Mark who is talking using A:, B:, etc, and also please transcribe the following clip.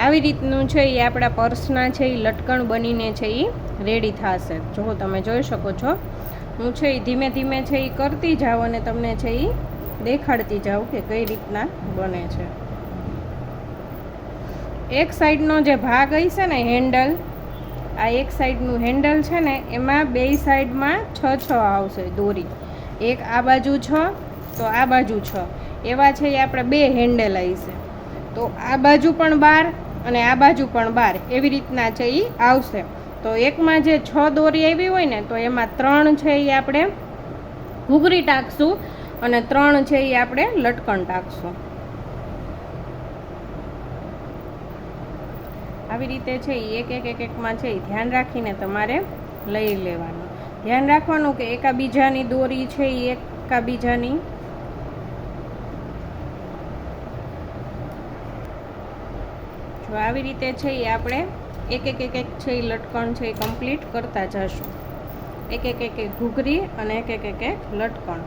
A: આવી રીતનું છે એ આપણા પર્સના છે એ લટકણ બનીને છે એ રેડી થશે. જો તમે જોઈ શકો છો, હું છે એ ધીમે ધીમે છે એ કરતી જાઉં અને તમને છે એ દેખાડતી જાઉં કે કઈ રીતના બને છે. એક સાઈડનો જે ભાગ હશે ને હેન્ડલ, આ એક સાઈડનું હેન્ડલ છે ને એમાં બે સાઈડમાં 6 આવશે દોરી. એક આ બાજુ 6 તો આ બાજુ 6 એવા છે એ આપણે બે હેન્ડલ હશે. તો આ બાજુ પણ 12 અને આ બાજુ પણ 12 એવી રીતના છે એ આવશે. તો એકમાં જે 6 દોરી આવી હોય ને તો એમાં 3 છે એ આપણે ઘૂઘરી ટાંકશું અને 3 છે એ આપણે લટકણ ટાંકશું. આવી રીતે છે એ એકમાં છે એ ધ્યાન રાખીને તમારે લઈ લેવાનું. ધ્યાન રાખવાનું કે એકાબીજાની દોરી છે એ એકાબીજાની જો આવી રીતે છે એ આપણે એક છે એ લટકણ છે એ કમ્પ્લીટ કરતા જશું. એક ઘૂઘરી અને એક લટકણ.